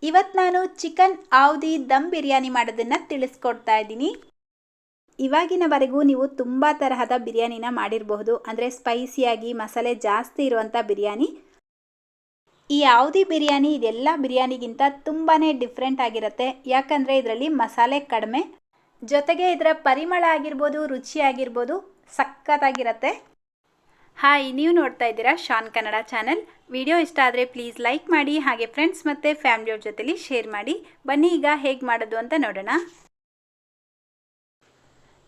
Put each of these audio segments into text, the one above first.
ಇವತ್ತು ನಾನು ಚಿಕನ್ ಅವಧಿ ದಮ್ ಬಿರಿಯಾನಿ ಮಾಡೋದನ್ನು ತಿಳಿಸ್ಕೊಡ್ತಾ ಇದ್ದೀನಿ. ಇವಾಗಿನವರೆಗೂ ನೀವು ತುಂಬ ತರಹದ ಬಿರಿಯಾನಿನ ಮಾಡಿರಬಹುದು, ಅಂದರೆ ಸ್ಪೈಸಿಯಾಗಿ ಮಸಾಲೆ ಜಾಸ್ತಿ ಇರುವಂಥ ಬಿರಿಯಾನಿ. ಈ ಅವಧಿ ಬಿರಿಯಾನಿ ಇದೆಲ್ಲ ಬಿರಿಯಾನಿಗಿಂತ ತುಂಬಾ ಡಿಫ್ರೆಂಟ್ ಆಗಿರುತ್ತೆ. ಯಾಕಂದರೆ ಇದರಲ್ಲಿ ಮಸಾಲೆ ಕಡಿಮೆ, ಜೊತೆಗೆ ಇದರ ಪರಿಮಳ ಆಗಿರ್ಬೋದು, ರುಚಿ ಆಗಿರ್ಬೋದು ಸಖತ್ತಾಗಿರುತ್ತೆ. ಹಾಯ್, ನೀವು ನೋಡ್ತಾ ಇದ್ದೀರಾ ಶಾನ್ ಕನ್ನಡ ಚಾನೆಲ್. ವಿಡಿಯೋ ಇಷ್ಟ ಆದರೆ ಪ್ಲೀಸ್ ಲೈಕ್ ಮಾಡಿ, ಹಾಗೆ ಫ್ರೆಂಡ್ಸ್ ಮತ್ತು ಫ್ಯಾಮಿಲಿಯವ್ರ ಜೊತೆಲಿ ಶೇರ್ ಮಾಡಿ. ಬನ್ನಿ ಈಗ ಹೇಗೆ ಮಾಡೋದು ಅಂತ ನೋಡೋಣ.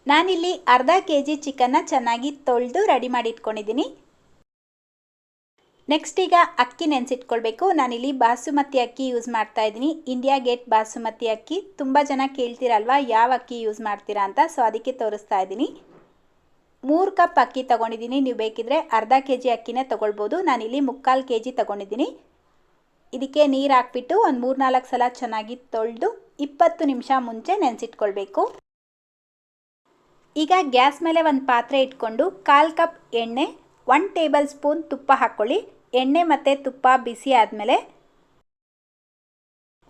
ನಾನಿಲ್ಲಿ ಅರ್ಧ kg ಚಿಕನ್ನ ಚೆನ್ನಾಗಿ ತೊಳೆದು ರೆಡಿ ಮಾಡಿ ಇಟ್ಕೊಂಡಿದ್ದೀನಿ. ನೆಕ್ಸ್ಟ್ ಈಗ ಅಕ್ಕಿ ನೆನೆಸಿಟ್ಕೊಳ್ಬೇಕು. ನಾನಿಲ್ಲಿ ಬಾಸುಮತಿ ಅಕ್ಕಿ ಯೂಸ್ ಮಾಡ್ತಾ ಇದ್ದೀನಿ, ಇಂಡಿಯಾ ಗೇಟ್ ಬಾಸುಮತಿ ಅಕ್ಕಿ. ತುಂಬ ಜನ ಕೇಳ್ತೀರಲ್ವಾ ಯಾವ ಅಕ್ಕಿ ಯೂಸ್ ಮಾಡ್ತೀರಾ ಅಂತ, ಸೊ ಅದಕ್ಕೆ ತೋರಿಸ್ತಾ ಇದ್ದೀನಿ. 3 ಕಪ್ ಅಕ್ಕಿ ತೊಗೊಂಡಿದ್ದೀನಿ. ನೀವು ಬೇಕಿದ್ರೆ ಅರ್ಧ kg ಅಕ್ಕಿನೇ ತೊಗೊಳ್ಬೋದು. ನಾನಿಲ್ಲಿ 3/4 kg ತೊಗೊಂಡಿದ್ದೀನಿ. ಇದಕ್ಕೆ ನೀರು ಹಾಕ್ಬಿಟ್ಟು ಒಂದು 3-4 ಸಲ ಚೆನ್ನಾಗಿ ತೊಳೆದು 20 ನಿಮಿಷ ಮುಂಚೆ ನೆನೆಸಿಟ್ಕೊಳ್ಬೇಕು. ಈಗ ಗ್ಯಾಸ್ ಮೇಲೆ ಒಂದು ಪಾತ್ರೆ ಇಟ್ಕೊಂಡು 1/4 ಕಪ್ ಎಣ್ಣೆ, 1 ಟೇಬಲ್ ಸ್ಪೂನ್ ತುಪ್ಪ ಹಾಕ್ಕೊಳ್ಳಿ. ಎಣ್ಣೆ ಮತ್ತು ತುಪ್ಪ ಬಿಸಿ ಆದಮೇಲೆ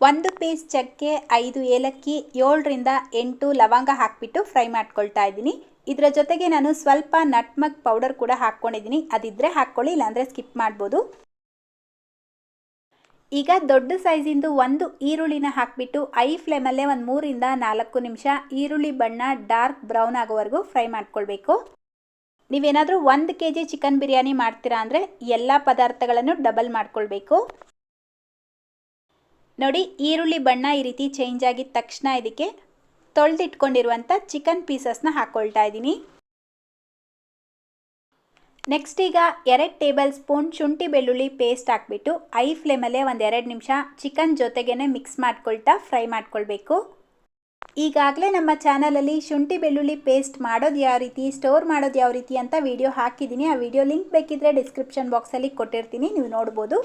1 ಪೀಸ್ ಚಕ್ಕೆ, 5 ಏಲಕ್ಕಿ, 7ರಿಂದ 8 ಲವಂಗ ಹಾಕಿಬಿಟ್ಟು ಫ್ರೈ ಮಾಡ್ಕೊಳ್ತಾ ಇದ್ದೀನಿ. ಇದರ ಜೊತೆಗೆ ನಾನು ಸ್ವಲ್ಪ ನಟ್ಮಗ್ ಪೌಡರ್ ಕೂಡ ಹಾಕ್ಕೊಂಡಿದ್ದೀನಿ. ಅದಿದ್ದರೆ ಹಾಕ್ಕೊಳ್ಳಿ, ಇಲ್ಲಾಂದರೆ ಸ್ಕಿಪ್ ಮಾಡ್ಬೋದು. ಈಗ ದೊಡ್ಡ ಸೈಜಿಂದು ಒಂದು ಈರುಳ್ಳಿನ ಹಾಕಿಬಿಟ್ಟು ಐ ಫ್ಲೇಮಲ್ಲೇ ಒಂದು 3ರಿಂದ 4 ನಿಮಿಷ ಈರುಳ್ಳಿ ಬಣ್ಣ ಡಾರ್ಕ್ ಬ್ರೌನ್ ಆಗೋವರೆಗೂ ಫ್ರೈ ಮಾಡ್ಕೊಳ್ಬೇಕು. ನೀವೇನಾದರೂ 1 kg ಚಿಕನ್ ಬಿರಿಯಾನಿ ಮಾಡ್ತೀರಾ ಅಂದರೆ ಎಲ್ಲ ಪದಾರ್ಥಗಳನ್ನು ಡಬಲ್ ಮಾಡ್ಕೊಳ್ಬೇಕು. ನೋಡಿ, ಈರುಳ್ಳಿ ಬಣ್ಣ ಈ ರೀತಿ ಚೇಂಜ್ ಆಗಿದ ತಕ್ಷಣ ಇದಕ್ಕೆ ತೊಳೆದಿಟ್ಕೊಂಡಿರುವಂಥ ಚಿಕನ್ ಪೀಸಸ್ನ ಹಾಕ್ಕೊಳ್ತಾ ಇದ್ದೀನಿ. ನೆಕ್ಸ್ಟ್ ಈಗ 2 ಟೇಬಲ್ ಸ್ಪೂನ್ ಶುಂಠಿ ಬೆಳ್ಳುಳ್ಳಿ ಪೇಸ್ಟ್ ಹಾಕ್ಬಿಟ್ಟು ಐ ಫ್ಲೇಮಲ್ಲೇ ಒಂದು 2 ನಿಮಿಷ ಚಿಕನ್ ಜೊತೆಗೇ ಮಿಕ್ಸ್ ಮಾಡ್ಕೊಳ್ತಾ ಫ್ರೈ ಮಾಡ್ಕೊಳ್ಬೇಕು. ಈಗಾಗಲೇ ನಮ್ಮ ಚಾನಲಲ್ಲಿ ಶುಂಠಿ ಬೆಳ್ಳುಳ್ಳಿ ಪೇಸ್ಟ್ ಮಾಡೋದು ಯಾವ ರೀತಿ, ಸ್ಟೋರ್ ಮಾಡೋದು ಯಾವ ರೀತಿ ಅಂತ ವಿಡಿಯೋ ಹಾಕಿದ್ದೀನಿ. ಆ ವಿಡಿಯೋ ಲಿಂಕ್ ಬೇಕಿದ್ರೆ ಡಿಸ್ಕ್ರಿಪ್ಷನ್ ಬಾಕ್ಸಲ್ಲಿ ಕೊಟ್ಟಿರ್ತೀನಿ, ನೀವು ನೋಡ್ಬೋದು.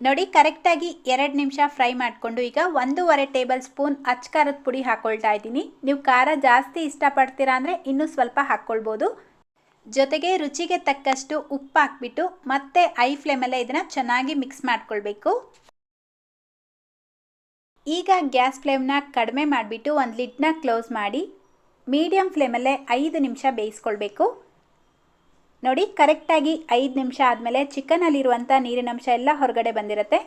ನೋಡಿ, ಕರೆಕ್ಟಾಗಿ 2 ನಿಮಿಷ ಫ್ರೈ ಮಾಡಿಕೊಂಡು ಈಗ 1.5 ಟೇಬಲ್ ಸ್ಪೂನ್ ಅಚ್ಚ ಖಾರದ ಪುಡಿ ಹಾಕ್ಕೊಳ್ತಾ ಇದ್ದೀನಿ. ನೀವು ಖಾರ ಜಾಸ್ತಿ ಇಷ್ಟಪಡ್ತೀರಾ ಅಂದರೆ ಇನ್ನೂ ಸ್ವಲ್ಪ ಹಾಕ್ಕೊಳ್ಬೋದು. ಜೊತೆಗೆ ರುಚಿಗೆ ತಕ್ಕಷ್ಟು ಉಪ್ಪು ಹಾಕ್ಬಿಟ್ಟು ಮತ್ತೆ ಐ ಫ್ಲೇಮಲ್ಲೇ ಇದನ್ನು ಚೆನ್ನಾಗಿ ಮಿಕ್ಸ್ ಮಾಡ್ಕೊಳ್ಬೇಕು. ಈಗ ಗ್ಯಾಸ್ ಫ್ಲೇಮ್ನ ಕಡಿಮೆ ಮಾಡಿಬಿಟ್ಟು ಒಂದು ಲಿಡ್ನ ಕ್ಲೋಸ್ ಮಾಡಿ ಮೀಡಿಯಮ್ ಫ್ಲೇಮಲ್ಲೇ 5 ನಿಮಿಷ ಬೇಯಿಸ್ಕೊಳ್ಬೇಕು. ನೋಡಿ, ಕರೆಕ್ಟಾಗಿ 5 ನಿಮಿಷ ಆದಮೇಲೆ ಚಿಕನಲ್ಲಿರುವಂಥ ನೀರಿನಂಶ ಎಲ್ಲ ಹೊರಗಡೆ ಬಂದಿರುತ್ತೆ.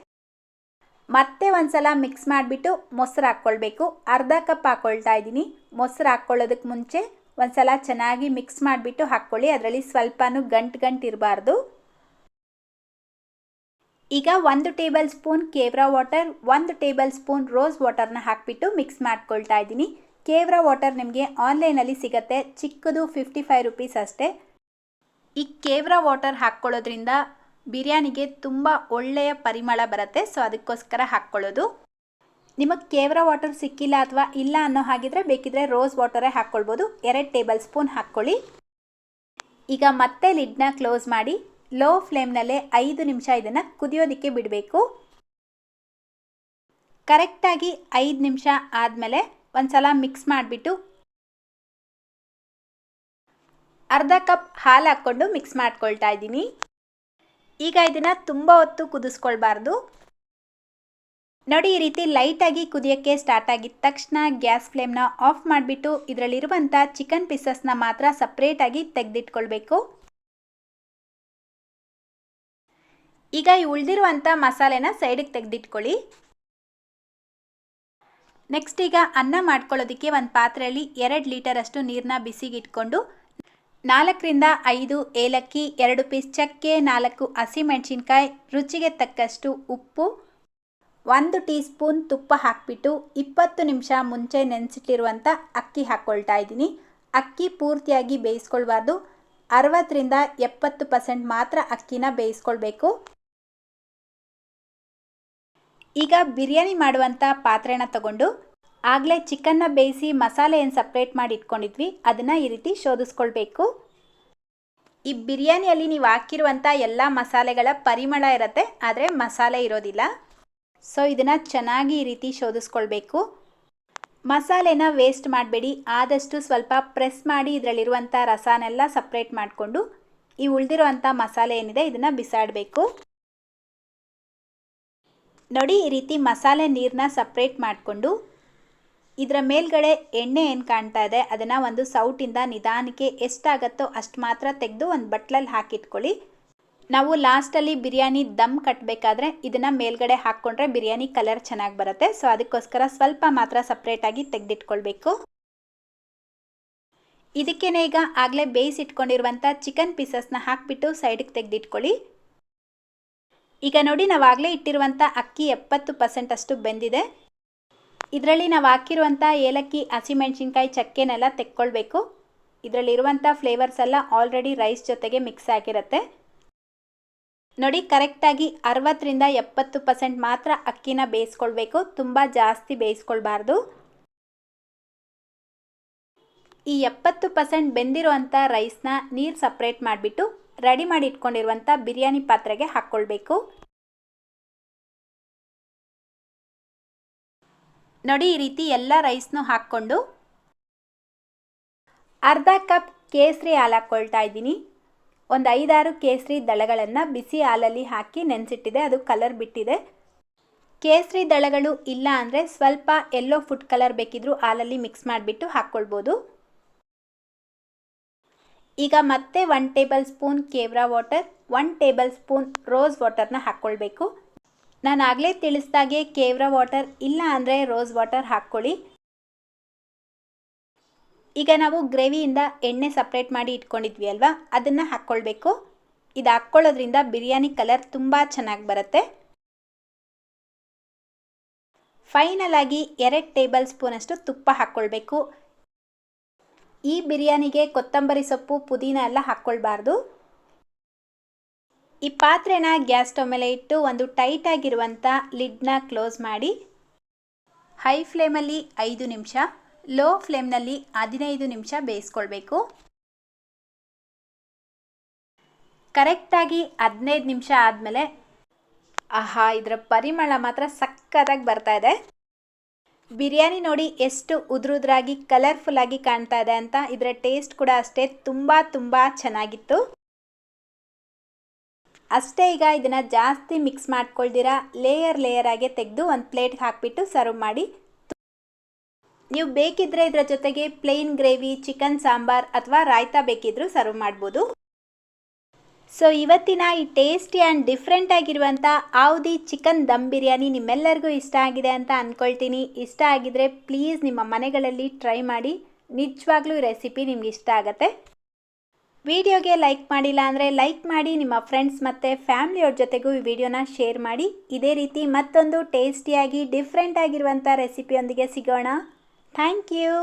ಮತ್ತೆ ಒಂದು ಸಲ ಮಿಕ್ಸ್ ಮಾಡಿಬಿಟ್ಟು ಮೊಸರು ಹಾಕ್ಕೊಳ್ಬೇಕು. ಅರ್ಧ ಕಪ್ ಹಾಕ್ಕೊಳ್ತಾ ಇದ್ದೀನಿ. ಮೊಸರು ಹಾಕ್ಕೊಳ್ಳೋದಕ್ಕೆ ಮುಂಚೆ ಒಂದು ಸಲ ಚೆನ್ನಾಗಿ ಮಿಕ್ಸ್ ಮಾಡಿಬಿಟ್ಟು ಹಾಕ್ಕೊಳ್ಳಿ. ಅದರಲ್ಲಿ ಸ್ವಲ್ಪನೂ ಗಂಟು ಇರಬಾರ್ದು. ಈಗ 1 tablespoon kewra water, 1 tablespoon rose ವಾಟರ್ನ ಹಾಕಿಬಿಟ್ಟು ಮಿಕ್ಸ್ ಮಾಡ್ಕೊಳ್ತಾ ಇದ್ದೀನಿ. ಕೇವ್ರಾ ವಾಟರ್ ನಿಮಗೆ ಆನ್ಲೈನಲ್ಲಿ ಸಿಗುತ್ತೆ, ಚಿಕ್ಕದು 55 ರುಪೀಸ್ ಅಷ್ಟೇ. ಈ ಕೇವ್ರಾ ವಾಟರ್ ಹಾಕ್ಕೊಳ್ಳೋದ್ರಿಂದ ಬಿರಿಯಾನಿಗೆ ತುಂಬ ಒಳ್ಳೆಯ ಪರಿಮಳ ಬರುತ್ತೆ, ಸೊ ಅದಕ್ಕೋಸ್ಕರ ಹಾಕ್ಕೊಳ್ಳೋದು. ನಿಮಗೆ ಕೇವ್ರಾ ವಾಟರ್ ಸಿಕ್ಕಿಲ್ಲ ಅಥವಾ ಇಲ್ಲ ಅನ್ನೋ ಹಾಗಿದ್ರೆ ಬೇಕಿದ್ರೆ ರೋಸ್ ವಾಟರೇ ಹಾಕ್ಕೊಳ್ಬೋದು. 2 ಟೇಬಲ್ ಸ್ಪೂನ್ ಹಾಕ್ಕೊಳ್ಳಿ. ಈಗ ಮತ್ತೆ ಲಿಡ್ನ ಕ್ಲೋಸ್ ಮಾಡಿ ಲೋ ಫ್ಲೇಮ್ನಲ್ಲೇ 5 ನಿಮಿಷ ಇದನ್ನು ಕುದಿಯೋದಕ್ಕೆ ಬಿಡಬೇಕು. ಕರೆಕ್ಟಾಗಿ 5 ನಿಮಿಷ ಆದಮೇಲೆ ಒಂದು ಸಲ ಮಿಕ್ಸ್ ಮಾಡಿಬಿಟ್ಟು ಅರ್ಧ ಕಪ್ ಹಾಲು ಹಾಕ್ಕೊಂಡು ಮಿಕ್ಸ್ ಮಾಡ್ಕೊಳ್ತಾ ಇದ್ದೀನಿ. ಈಗ ಇದನ್ನು ತುಂಬ ಹೊತ್ತು ಕುದಿಸ್ಕೊಳ್ಬಾರ್ದು. ನೋಡಿ, ಈ ರೀತಿ ಲೈಟಾಗಿ ಕುದಿಯೋಕ್ಕೆ ಸ್ಟಾರ್ಟ್ ಆಗಿದ ತಕ್ಷಣ ಗ್ಯಾಸ್ ಫ್ಲೇಮ್ನ ಆಫ್ ಮಾಡಿಬಿಟ್ಟು ಇದರಲ್ಲಿರುವಂಥ ಚಿಕನ್ ಪೀಸಸ್ನ ಮಾತ್ರ ಸಪ್ರೇಟಾಗಿ ತೆಗೆದಿಟ್ಕೊಳ್ಬೇಕು. ಈಗ ಈ ಉಳಿದಿರುವಂಥ ಮಸಾಲೆನ ಸೈಡಿಗೆ ತೆಗೆದಿಟ್ಕೊಳ್ಳಿ. ನೆಕ್ಸ್ಟ್ ಈಗ ಅನ್ನ ಮಾಡ್ಕೊಳ್ಳೋದಕ್ಕೆ ಒಂದು ಪಾತ್ರೆಯಲ್ಲಿ 2 ಲೀಟರಷ್ಟು ನೀರನ್ನ ಬಿಸಿಗಿಟ್ಕೊಂಡು 4ರಿಂದ 5 ಏಲಕ್ಕಿ, 2 ಪೀಸ್ ಚಕ್ಕೆ, 4 ಹಸಿಮೆಣಸಿನ್ಕಾಯಿ, ರುಚಿಗೆ ತಕ್ಕಷ್ಟು ಉಪ್ಪು, 1 ಟೀ ಸ್ಪೂನ್ ತುಪ್ಪ ಹಾಕಿಬಿಟ್ಟು 20 ನಿಮಿಷ ಮುಂಚೆ ನೆನೆಸಿಟ್ಟಿರುವಂಥ ಅಕ್ಕಿ ಹಾಕ್ಕೊಳ್ತಾ ಇದ್ದೀನಿ. ಅಕ್ಕಿ ಪೂರ್ತಿಯಾಗಿ ಬೇಯಿಸ್ಕೊಳ್ಬಾರ್ದು, 60ರಿಂದ 70% ಮಾತ್ರ ಅಕ್ಕಿನ ಬೇಯಿಸ್ಕೊಳ್ಬೇಕು. ಈಗ ಬಿರಿಯಾನಿ ಮಾಡುವಂಥ ಪಾತ್ರೆನ ತಗೊಂಡು ಆಗಲೇ ಚಿಕನ್ನ ಬೇಯಿಸಿ ಮಸಾಲೆ ಏನು ಸಪ್ರೇಟ್ ಮಾಡಿ ಇಟ್ಕೊಂಡಿದ್ವಿ ಅದನ್ನು ಈ ರೀತಿ ಶೋಧಿಸ್ಕೊಳ್ಬೇಕು. ಈ ಬಿರಿಯಾನಿಯಲ್ಲಿ ನೀವು ಹಾಕಿರುವಂಥ ಎಲ್ಲ ಮಸಾಲೆಗಳ ಪರಿಮಳ ಇರುತ್ತೆ, ಆದರೆ ಮಸಾಲೆ ಇರೋದಿಲ್ಲ. ಸೊ ಇದನ್ನು ಚೆನ್ನಾಗಿ ಈ ರೀತಿ ಶೋಧಿಸ್ಕೊಳ್ಬೇಕು. ಮಸಾಲೆನ ವೇಸ್ಟ್ ಮಾಡಬೇಡಿ, ಆದಷ್ಟು ಸ್ವಲ್ಪ ಪ್ರೆಸ್ ಮಾಡಿ ಇದರಲ್ಲಿರುವಂಥ ರಸನೆಲ್ಲ ಸಪ್ರೇಟ್ ಮಾಡಿಕೊಂಡು ಈ ಉಳಿದಿರುವಂಥ ಮಸಾಲೆ ಏನಿದೆ ಇದನ್ನು ಬಿಸಾಡಬೇಕು. ನೋಡಿ ಈ ರೀತಿ ಮಸಾಲೆ ನೀರನ್ನ ಸಪ್ರೇಟ್ ಮಾಡಿಕೊಂಡು ಇದರ ಮೇಲ್ಗಡೆ ಎಣ್ಣೆ ಏನು ಕಾಣ್ತಾ ಇದೆ ಅದನ್ನು ಒಂದು ಸೌಟಿಂದ ನಿಧಾನಕ್ಕೆ ಎಷ್ಟಾಗತ್ತೋ ಅಷ್ಟು ಮಾತ್ರ ತೆಗೆದು ಒಂದು ಬಟ್ಲಲ್ಲಿ ಹಾಕಿಟ್ಕೊಳ್ಳಿ. ನಾವು ಲಾಸ್ಟಲ್ಲಿ ಬಿರಿಯಾನಿ ದಮ್ ಕಟ್ಟಬೇಕಾದ್ರೆ ಇದನ್ನು ಮೇಲ್ಗಡೆ ಹಾಕ್ಕೊಂಡ್ರೆ ಬಿರಿಯಾನಿ ಕಲರ್ ಚೆನ್ನಾಗಿ ಬರುತ್ತೆ. ಸೊ ಅದಕ್ಕೋಸ್ಕರ ಸ್ವಲ್ಪ ಮಾತ್ರ ಸಪ್ರೇಟಾಗಿ ತೆಗೆದಿಟ್ಕೊಳ್ಬೇಕು. ಇದಕ್ಕೇನೆ ಈಗ ಆಗಲೇ ಬೇಯಿಸಿಟ್ಕೊಂಡಿರುವಂಥ ಚಿಕನ್ ಪೀಸಸ್ನ ಹಾಕಿಬಿಟ್ಟು ಸೈಡಿಗೆ ತೆಗೆದಿಟ್ಕೊಳ್ಳಿ. ಈಗ ನೋಡಿ ನಾವು ಆಗಲೇ ಇಟ್ಟಿರುವಂಥ ಅಕ್ಕಿ 70% ಅಷ್ಟು ಬೆಂದಿದೆ. ಇದರಲ್ಲಿ ನಾವು ಹಾಕಿರುವಂಥ ಏಲಕ್ಕಿ, ಹಸಿಮೆಣಸಿನ್ಕಾಯಿ, ಚಕ್ಕೆನೆಲ್ಲ ತೆಕ್ಕೊಳ್ಬೇಕು. ಇದರಲ್ಲಿರುವಂಥ ಫ್ಲೇವರ್ಸ್ ಎಲ್ಲ ಆಲ್ರೆಡಿ ರೈಸ್ ಜೊತೆಗೆ ಮಿಕ್ಸ್ ಆಗಿರುತ್ತೆ. ನೋಡಿ ಕರೆಕ್ಟಾಗಿ 60-70% ಮಾತ್ರ ಅಕ್ಕಿನ ಬೇಯಿಸ್ಕೊಳ್ಬೇಕು, ತುಂಬ ಜಾಸ್ತಿ ಬೇಯಿಸ್ಕೊಳ್ಬಾರ್ದು. ಈ 70% ಬೆಂದಿರುವಂಥ ರೈಸ್ನ ನೀರು ಸಪ್ರೇಟ್ ಮಾಡಿಬಿಟ್ಟು ರೆಡಿ ಮಾಡಿ ಇಟ್ಕೊಂಡಿರುವಂಥ ಬಿರಿಯಾನಿ ಪಾತ್ರೆಗೆ ಹಾಕ್ಕೊಳ್ಬೇಕು. ನೋಡಿ ಈ ರೀತಿ ಎಲ್ಲ ರೈಸ್ನು ಹಾಕ್ಕೊಂಡು ಅರ್ಧ ಕಪ್ ಕೇಸರಿ ಹಾಲು ಹಾಕ್ಕೊಳ್ತಾ ಇದ್ದೀನಿ. ಒಂದು 5-6 ಕೇಸರಿ ದಳಗಳನ್ನು ಬಿಸಿ ಹಾಲಲ್ಲಿ ಹಾಕಿ ನೆನೆಸಿಟ್ಟಿದೆ, ಅದು ಕಲರ್ ಬಿಟ್ಟಿದೆ. ಕೇಸರಿ ದಳಗಳು ಇಲ್ಲ ಅಂದರೆ ಸ್ವಲ್ಪ ಯೆಲ್ಲೋ ಫುಡ್ ಕಲರ್ ಬೇಕಿದ್ರೂ ಹಾಲಲ್ಲಿ ಮಿಕ್ಸ್ ಮಾಡಿಬಿಟ್ಟು ಹಾಕ್ಕೊಳ್ಬೋದು. ಈಗ ಮತ್ತೆ 1 tablespoon kewra water, 1 tablespoon rose ವಾಟರ್ನ ಹಾಕ್ಕೊಳ್ಬೇಕು. ನಾನು ಆಗಲೇ ತಿಳಿಸ್ದಾಗೆ ಕೇವ್ರಾ ವಾಟರ್ ಇಲ್ಲ ಅಂದರೆ ರೋಸ್ ವಾಟರ್ ಹಾಕ್ಕೊಳ್ಳಿ. ಈಗ ನಾವು ಗ್ರೇವಿಯಿಂದ ಎಣ್ಣೆ ಸಪ್ರೇಟ್ ಮಾಡಿ ಇಟ್ಕೊಂಡಿದ್ವಿ ಅಲ್ವಾ, ಅದನ್ನು ಹಾಕ್ಕೊಳ್ಬೇಕು. ಇದು ಹಾಕ್ಕೊಳ್ಳೋದ್ರಿಂದ ಬಿರಿಯಾನಿ ಕಲರ್ ತುಂಬ ಚೆನ್ನಾಗಿ ಬರುತ್ತೆ. ಫೈನಲ್ ಆಗಿ 2 ಟೇಬಲ್ ಸ್ಪೂನ್ ಅಷ್ಟು ತುಪ್ಪ ಹಾಕ್ಕೊಳ್ಬೇಕು. ಈ ಬಿರಿಯಾನಿಗೆ ಕೊತ್ತಂಬರಿ ಸೊಪ್ಪು, ಪುದೀನ ಎಲ್ಲ ಹಾಕ್ಕೊಳ್ಬಾರ್ದು. ಈ ಪಾತ್ರೆನ ಗ್ಯಾಸ್ ಸ್ಟವ್ ಮೇಲೆ ಇಟ್ಟು ಒಂದು ಟೈಟ್ ಆಗಿರುವಂಥ ಲಿಡ್ನ ಕ್ಲೋಸ್ ಮಾಡಿ ಹೈ ಫ್ಲೇಮಲ್ಲಿ 5 ನಿಮಿಷ, ಲೋ ಫ್ಲೇಮ್ನಲ್ಲಿ 15 ನಿಮಿಷ ಬೇಯಿಸ್ಕೊಳ್ಬೇಕು. ಕರೆಕ್ಟಾಗಿ 15 ನಿಮಿಷ ಆದಮೇಲೆ ಆಹಾ, ಇದರ ಪರಿಮಳ ಮಾತ್ರ ಸಕ್ಕತ್ತಾಗಿ ಬರ್ತಾ ಇದೆ. ಬಿರಿಯಾನಿ ನೋಡಿ ಎಷ್ಟು ಉದುರುದ್ರಾಗಿ ಕಲರ್ಫುಲ್ಲಾಗಿ ಕಾಣ್ತಾ ಇದೆ ಅಂತ. ಇದರ ಟೇಸ್ಟ್ ಕೂಡ ಅಷ್ಟೇ ತುಂಬ ಚೆನ್ನಾಗಿತ್ತು. ಅಷ್ಟೇ, ಈಗ ಇದನ್ನು ಜಾಸ್ತಿ ಮಿಕ್ಸ್ ಮಾಡ್ಕೊಳ್ದಿರ ಲೇಯರ್ ಆಗಿ ತೆಗೆದು ಒಂದು ಪ್ಲೇಟ್ಗೆ ಹಾಕಿಬಿಟ್ಟು ಸರ್ವ್ ಮಾಡಿ. ನೀವು ಬೇಕಿದ್ರೆ ಇದರ ಜೊತೆಗೆ ಪ್ಲೇನ್ ಗ್ರೇವಿ, ಚಿಕನ್ ಸಾಂಬಾರ್ ಅಥವಾ ರಾಯ್ತಾ ಬೇಕಿದ್ರೂ ಸರ್ವ್ ಮಾಡ್ಬೋದು. ಸೊ ಇವತ್ತಿನ ಈ ಟೇಸ್ಟಿ ಆ್ಯಂಡ್ ಡಿಫ್ರೆಂಟ್ ಆಗಿರುವಂಥ ಅವಧಿ ಚಿಕನ್ ದಮ್ ಬಿರಿಯಾನಿ ನಿಮ್ಮೆಲ್ಲರಿಗೂ ಇಷ್ಟ ಆಗಿದೆ ಅಂತ ಅಂದ್ಕೊಳ್ತೀನಿ. ಇಷ್ಟ ಆಗಿದ್ರೆ ಪ್ಲೀಸ್ ನಿಮ್ಮ ಮನೆಗಳಲ್ಲಿ ಟ್ರೈ ಮಾಡಿ. ನಿಜವಾಗ್ಲೂ ಈ ರೆಸಿಪಿ ನಿಮ್ಗೆ ಇಷ್ಟ ಆಗುತ್ತೆ. ವಿಡಿಯೋಗೆ ಲೈಕ್ ಮಾಡಿಲ್ಲ ಅಂದರೆ ಲೈಕ್ ಮಾಡಿ, ನಿಮ್ಮ ಫ್ರೆಂಡ್ಸ್ ಮತ್ತು ಫ್ಯಾಮಿಲಿಯವ್ರ ಜೊತೆಗೂ ಈ ವಿಡಿಯೋನ ಶೇರ್ ಮಾಡಿ. ಇದೇ ರೀತಿ ಮತ್ತೊಂದು ಟೇಸ್ಟಿಯಾಗಿ ಡಿಫ್ರೆಂಟ್ ಆಗಿರುವಂಥ ರೆಸಿಪಿಯೊಂದಿಗೆ ಸಿಗೋಣ. Thank you.